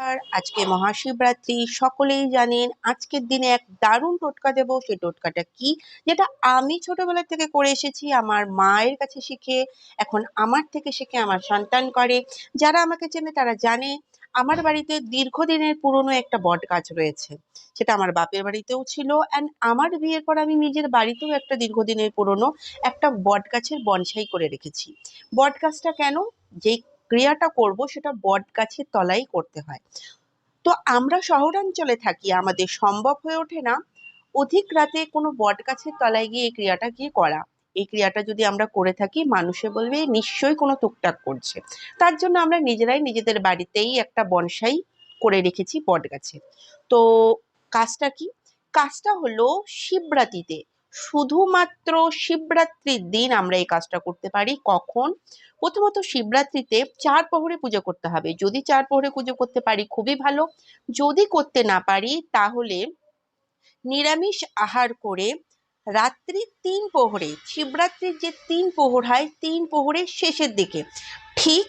আর আজকে মহাশিবরাত্রি, সকলেই জানেন। আজকের দিনে এক দারুণ টোটকা দেব। সেই টোটকাটা কি, যেটা আমি ছোটবেলা থেকে করে এসেছি, আমার মায়ের কাছে শিখে, এখন আমার থেকে শিখে আমার সন্তান করে। যারা আমাকে চেনে তারা জানে আমার বাড়িতে দীর্ঘদিনের পুরনো একটা বট গাছ রয়েছে। সেটা আমার বাপের বাড়িতেও ছিল, অ্যান্ড আমার বিয়ের পর আমি নিজের বাড়িতেও একটা দীর্ঘদিনের পুরনো একটা বট গাছের বনসাই করে রেখেছি। বট গাছটা কেন, যে ক্রিয়াটা করব সেটা বট গাছের তলায় করতে হয়। তো আমরা শহরাঞ্চলে থাকি, আমাদের সম্ভব হয়ে ওঠে না অধিক রাতে কোনো বট গাছের তলায় গিয়ে এই ক্রিয়াটা গিয়ে করা। এই ক্রিয়াটা যদি আমরা করে থাকি, মানুষে বলবে নিশ্চয়ই কোনো টুকটাক করছে। তার জন্য আমরা নিজেরাই নিজেদের বাড়িতেই একটা বনসাই করে রেখেছি বট গাছে। তো কাজটা কি, কাজটা হলো শিবরাত্রিতে, শুধুমাত্র শিবরাত্রির দিন আমরা এই কাজটা করতে পারি। কখন? প্রথমত শিবরাত্রিতে 4 প্রহরে পুজো করতে হবে। যদি 4 প্রহরে পুজো করতে পারি খুবই ভালো, যদি করতে না পারি তাহলে নিরামিষ আহার করে রাত্রি 3 প্রহরে, শিবরাত্রির যে 3 প্রহর হয়, 3 প্রহরের শেষের দিকে ঠিক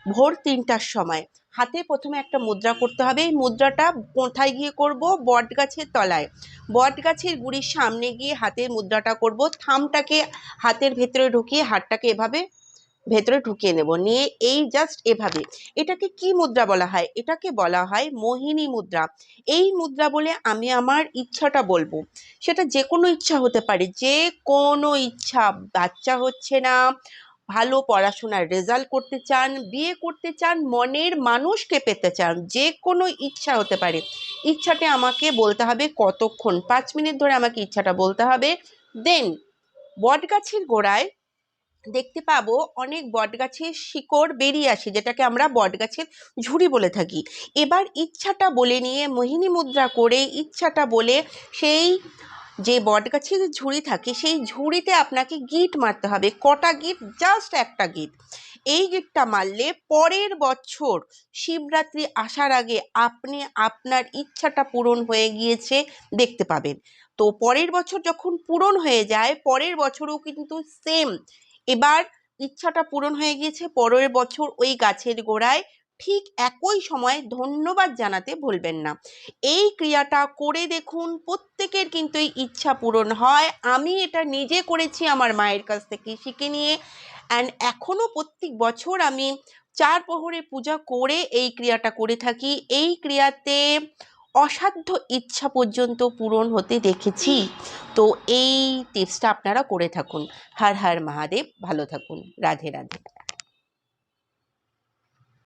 ভোর 3টার সময় হাতে প্রথমে একটা মুদ্রা করতে হবে। এই মুদ্রাটা কোথায় গিয়ে করব? বট গাছের তলায়, বট গাছের গুড়ির সামনে গিয়ে হাতের মুদ্রাটা করব। থামটাকে হাতের ভেতরে ঢুকিয়ে হাতটাকে এভাবে ভেতরে ঢুকিয়ে নেব, নিয়ে এই জাস্ট এভাবে। এটাকে কি মুদ্রা বলা হয়? এটাকে বলা হয় মোহিনী মুদ্রা। এই মুদ্রা বলে আমি আমার ইচ্ছাটা বলবো। সেটা যে কোনো ইচ্ছা হতে পারে, যে কোনো ইচ্ছা। বাচ্চা হচ্ছে না, ভালো পড়াশোনার রেজাল্ট করতে চান, বিয়ে করতে চান, মনের মানুষকে পেতে চান, যে কোনো ইচ্ছা হতে পারে। ইচ্ছাটা আমাকে বলতে হবে কতক্ষণ, 5 মিনিট ধরে আমাকে ইচ্ছাটা বলতে হবে। দেন বট গাছের গোড়ায় দেখতে পাবো অনেক বটগাছের শিকড় বেরিয়ে আসে, যেটাকে আমরা বটগাছের ঝুড়ি বলে থাকি। এবার ইচ্ছাটা বলে নিয়ে মোহিনী মুদ্রা করে ইচ্ছাটা বলে সেই যে বটগাছের ঝুড়ি থাকে সেই ঝুড়িতে আপনাকে গিট মারতে হবে। কটা গিট? জাস্ট একটা গিট। এই গিটটা মারলে পরের বছর শিবরাত্রি আসার আগে আপনি আপনার ইচ্ছাটা পূরণ হয়ে গিয়েছে দেখতে পাবেন। তো পরের বছর যখন পূরণ হয়ে যায়, পরের বছরও কিন্তু সেম, এবার ইচ্ছাটা পূরণ হয়ে গিয়েছে, পরের বছর ওই গাছের গোড়ায় ঠিক একই সময় ধন্যবাদ জানাতে ভুলবেন না। এই ক্রিয়াটা করে দেখুন, প্রত্যেকের কিন্তু এই ইচ্ছা পূরণ হয়। আমি এটা নিজে করেছি আমার মায়ের কাছ থেকে শিখে নিয়ে, অ্যান্ড এখনো প্রত্যেক বছর আমি 4 প্রহরে পূজা করে এই ক্রিয়াটা করে থাকি। এই ক্রিয়াতে অসাধ্য ইচ্ছা পর্যন্ত পূরণ হতে দেখেছি। তো এই টিপসটা আপনারা করে থাকুন। হর হর মহাদেব। ভালো থাকুন। রাধে রাধে।